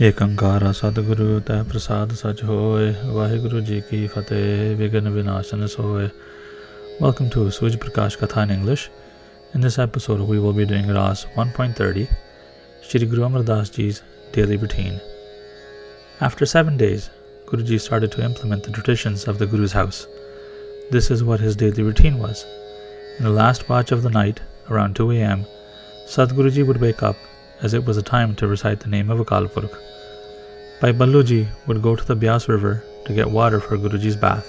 ਏਕੰਕਾਰ ਸਤਿਗੁਰੂ ਤੈ ਪ੍ਰਸਾਦ ਸਚ ਹੋਏ ਵਾਹਿਗੁਰੂ ਜੀ ਕੀ ਫਤਿਹ ਵਿਘਨ ਵਿਨਾਸ਼ਨ ਸੋਏ. Welcome to Suj Prakash Katha in English. In this episode we will be doing Raas 1.30, Shri Guru Amardas Ji's daily routine. After 7 days, Guruji started to implement the traditions of the Guru's house. This is what his daily routine was. In the last watch of the night, around 2 a.m., Satguruji would wake up as it was a time to recite the name of Akal Purkh. Bhai Balluji would go to the Byas river to get water for Guruji's bath.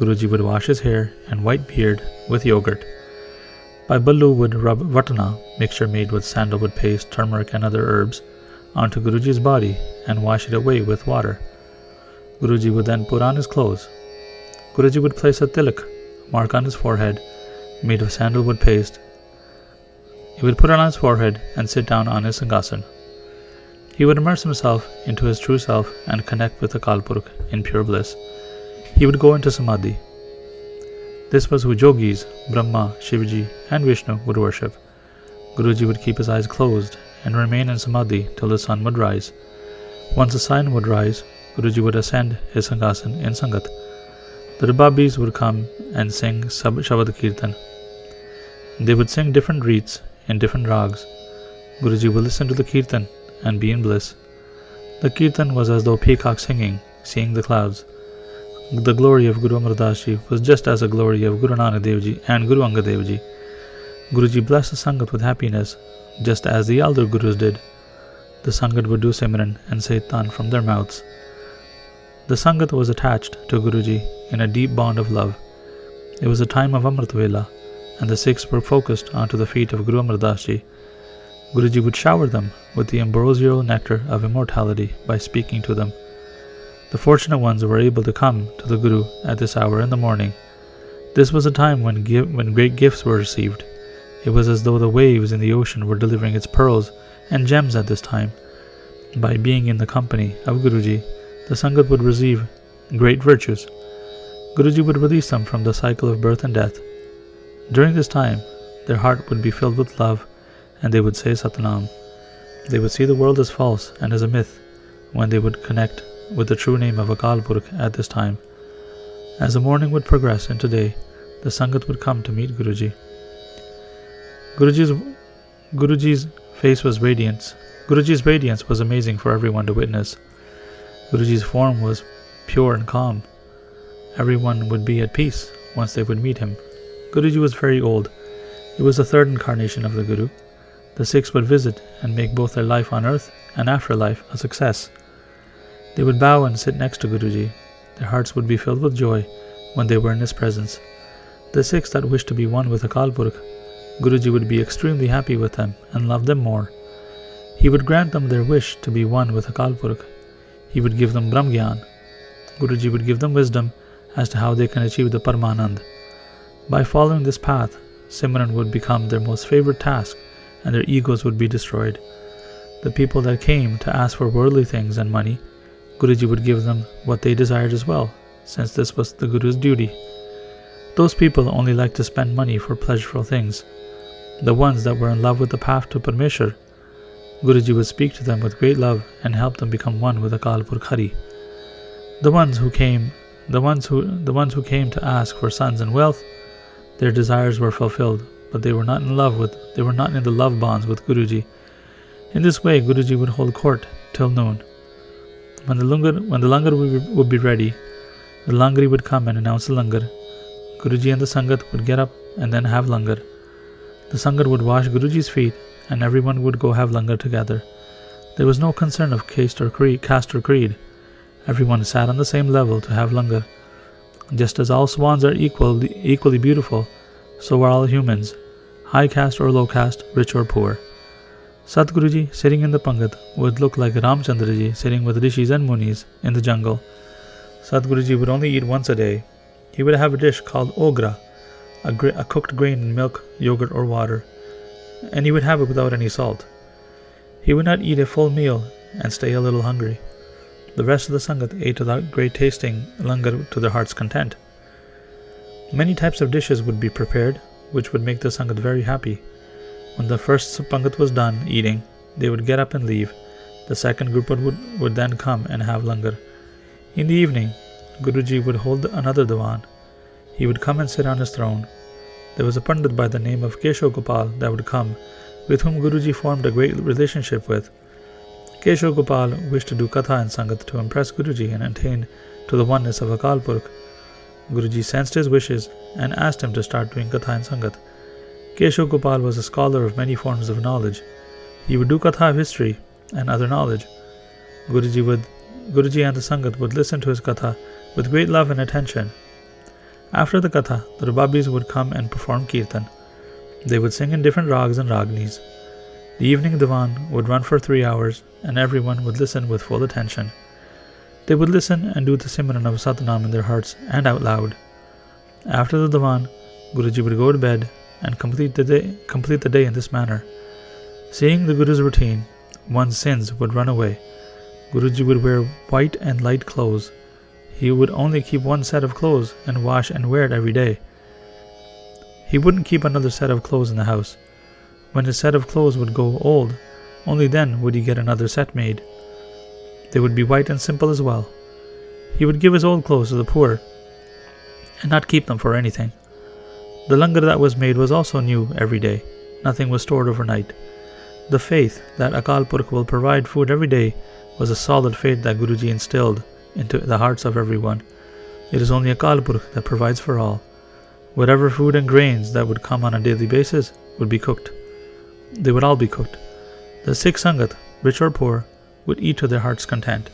Guruji would wash his hair and white beard with yogurt. Bhai Ballu would rub vatana, mixture made with sandalwood paste, turmeric and other herbs, onto Guruji's body and wash it away with water. Guruji would then put on his clothes. Guruji would place a tilak, mark on his forehead, made of sandalwood paste. He would put it on his forehead and sit down on his singhasan. He would immerse himself into his true self and connect with Akal Purkh in pure bliss. He would go into samadhi. This was who yogis, Brahma, Shivaji and Vishnu would worship. Guruji would keep his eyes closed and remain in samadhi till the sun would rise. Once the sun would rise, Guruji would ascend his singhasan in sangat. The Rababis would come and sing Shabad Kirtan. They would sing different reeds in different rags. Guruji would listen to the Kirtan and be in bliss. The Kirtan was as though peacock singing, seeing the clouds. The glory of Guru Amardas Ji was just as the glory of Guru Nanak Dev Ji and Guru Angad Dev Ji. Guruji blessed the Sangat with happiness, just as the elder Gurus did. The Sangat would do Simran and say Tan from their mouths. The Sangat was attached to Guruji in a deep bond of love. It was a time of Amrit Vela, and the Sikhs were focused onto the feet of Guru Amardas Ji. Guruji would shower them with the ambrosial nectar of immortality by speaking to them. The fortunate ones were able to come to the Guru at this hour in the morning. This was a time when great gifts were received. It was as though the waves in the ocean were delivering its pearls and gems at this time. By being in the company of Guruji, the Sangat would receive great virtues. Guruji would release them from the cycle of birth and death. During this time, their heart would be filled with love, and they would say Satnam. They would see the world as false and as a myth when they would connect with the true name of Akal Purkh at this time. As the morning would progress into day, the Sangat would come to meet Guruji. Guruji's face was radiance. Guruji's radiance was amazing for everyone to witness. Guruji's form was pure and calm. Everyone would be at peace once they would meet him. Guruji was very old. It was the third incarnation of the Guru. The Sikhs would visit and make both their life on earth and afterlife a success. They would bow and sit next to Guruji. Their hearts would be filled with joy when they were in his presence. The Sikhs that wished to be one with Akal Purkh, Guruji would be extremely happy with them and love them more. He would grant them their wish to be one with Akal Purkh. He would give them Brahm Gyaan. Guruji would give them wisdom as to how they can achieve the Paramanand. By following this path, Simran would become their most favorite task and their egos would be destroyed. The people that came to ask for worldly things and money, Guruji would give them what they desired as well, since this was the Guru's duty. Those people only liked to spend money for pleasurable things. The ones that were in love with the path to Parmeshwar, Guruji would speak to them with great love and help them become one with Akal Purkh Hari. The ones who came to ask for sons and wealth, their desires were fulfilled, but they were not in the love bonds with Guruji. In this way, Guruji would hold court till noon. When the langar would be ready, the langari would come and announce the langar. Guruji and the Sangat would get up and then have langar. The Sangat would wash Guruji's feet and everyone would go have langar together. There was no concern of caste or creed. Everyone sat on the same level to have langar. Just as all swans are equally beautiful, so are all humans, high caste or low caste, rich or poor. Satguruji sitting in the Pangat would look like Ramchandraji sitting with rishis and munis in the jungle. Satguruji would only eat once a day. He would have a dish called ogra, a cooked grain in milk, yogurt or water, and he would have it without any salt. He would not eat a full meal and stay a little hungry. The rest of the Sangat ate without great tasting langar to their heart's content. Many types of dishes would be prepared, which would make the Sangat very happy. When the first Pangat was done eating, they would get up and leave. The second group would then come and have langar. In the evening, Guruji would hold another diwan. He would come and sit on his throne. There was a Pandit by the name of Kesho Gopal that would come, with whom Guruji formed a great relationship with. Kesho Gopal wished to do Katha and Sangat to impress Guruji and attain to the oneness of Akal Purkh. Guruji sensed his wishes and asked him to start doing Katha and Sangat. Kesho Gopal was a scholar of many forms of knowledge. He would do Katha of history and other knowledge. Guruji and the Sangat would listen to his Katha with great love and attention. After the Katha, the Rubabis would come and perform Kirtan. They would sing in different rags and ragnis. The evening divan would run for 3 hours, and everyone would listen with full attention. They would listen and do the Simran of Satnam in their hearts and out loud. After the divan, Guruji would go to bed and complete the day in this manner. Seeing the Guru's routine, one's sins would run away. Guruji would wear white and light clothes. He would only keep one set of clothes and wash and wear it every day. He wouldn't keep another set of clothes in the house. When his set of clothes would go old, only then would he get another set made. They would be white and simple as well. He would give his old clothes to the poor and not keep them for anything. The langar that was made was also new every day. Nothing was stored overnight. The faith that Akal Purkh will provide food every day was a solid faith that Guruji instilled into the hearts of everyone. It is only Akal Purkh that provides for all. Whatever food and grains that would come on a daily basis would be cooked. They would all be cooked. The Sikh Sangat, rich or poor, would eat to their heart's content.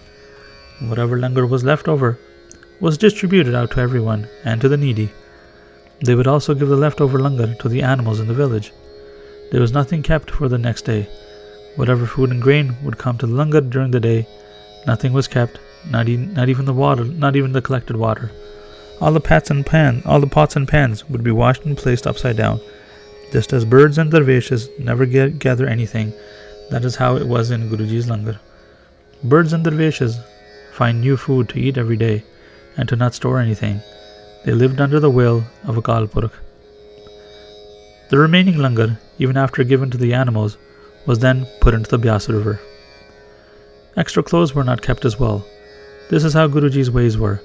Whatever langar was left over was distributed out to everyone and to the needy. They would also give the leftover langar to the animals in the village. There was nothing kept for the next day. Whatever food and grain would come to the langar during the day, nothing was kept, not even the water, not even the collected water. All the pots and pans would be washed and placed upside down. Just as birds and dervishes never gather anything, that is how it was in Guruji's langar. Birds and dervishes find new food to eat every day and to not store anything. They lived under the will of Akal Purkh. The remaining langar, even after given to the animals, was then put into the Byas river. Extra clothes were not kept as well. This is how Guruji's ways were.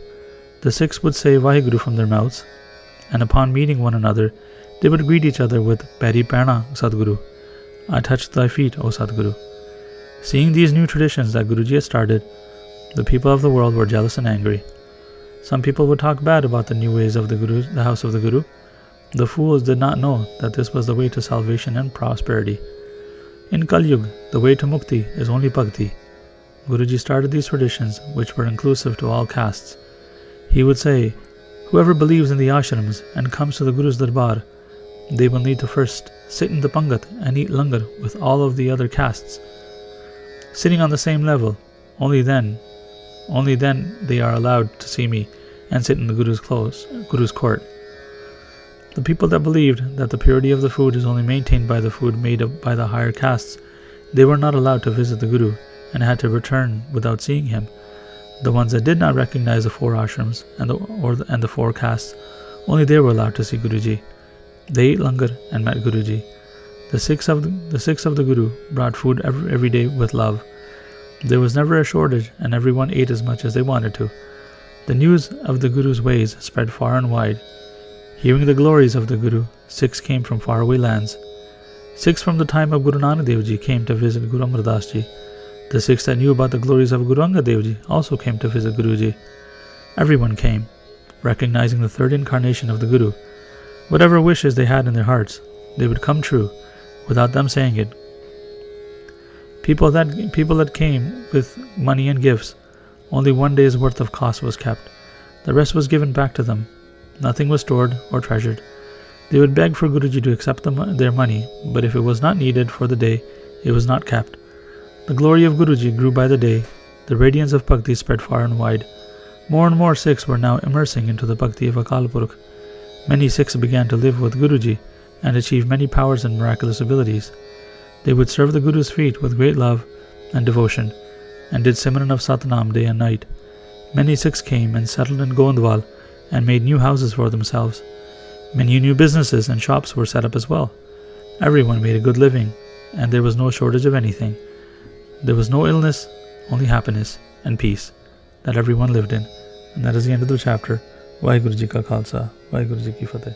The Sikhs would say Waheguru from their mouths, and upon meeting one another, they would greet each other with Peri Perna Sadguru. I touch thy feet, O Sadguru. Seeing these new traditions that Guruji had started, the people of the world were jealous and angry. Some people would talk bad about the new ways of the house of the Guru. The fools did not know that this was the way to salvation and prosperity. In Kal Yuga, the way to Mukti is only Bhakti. Guruji started these traditions, which were inclusive to all castes. He would say, whoever believes in the ashrams and comes to the Guru's darbar, they will need to first sit in the pangat and eat langar with all of the other castes. Sitting on the same level, only then they are allowed to see me and sit in the Guru's court. The people that believed that the purity of the food is only maintained by the food made by the higher castes, they were not allowed to visit the Guru and had to return without seeing him. The ones that did not recognize the 4 ashrams and the 4 castes, only they were allowed to see Guruji. They ate langar and met Guruji. The Sikhs of the Guru brought food every day with love. There was never a shortage, and everyone ate as much as they wanted to. The news of the Guru's ways spread far and wide. Hearing the glories of the Guru, Sikhs came from faraway lands. Sikhs from the time of Guru Nanak Dev Ji came to visit Guru Amardas Ji. The Sikhs that knew about the glories of Guru Angad Dev Ji also came to visit Guruji. Everyone came, recognizing the 3rd incarnation of the Guru. Whatever wishes they had in their hearts, they would come true, without them saying it. People that came with money and gifts, only 1 day's worth of cost was kept. The rest was given back to them. Nothing was stored or treasured. They would beg for Guruji to accept their money, but if it was not needed for the day, it was not kept. The glory of Guruji grew by the day. The radiance of Bhakti spread far and wide. More and more Sikhs were now immersing into the Bhakti of Akal Purkh. Many Sikhs began to live with Guruji and achieve many powers and miraculous abilities. They would serve the Guru's feet with great love and devotion, and did Simran of Satnam day and night. Many Sikhs came and settled in Gondwal and made new houses for themselves. Many new businesses and shops were set up as well. Everyone made a good living, and there was no shortage of anything. there was no illness, only happiness and peace that everyone lived in. And that is the end of the chapter. Waheguru Ji Ka Khalsa, Waheguru Ji Ki Fateh.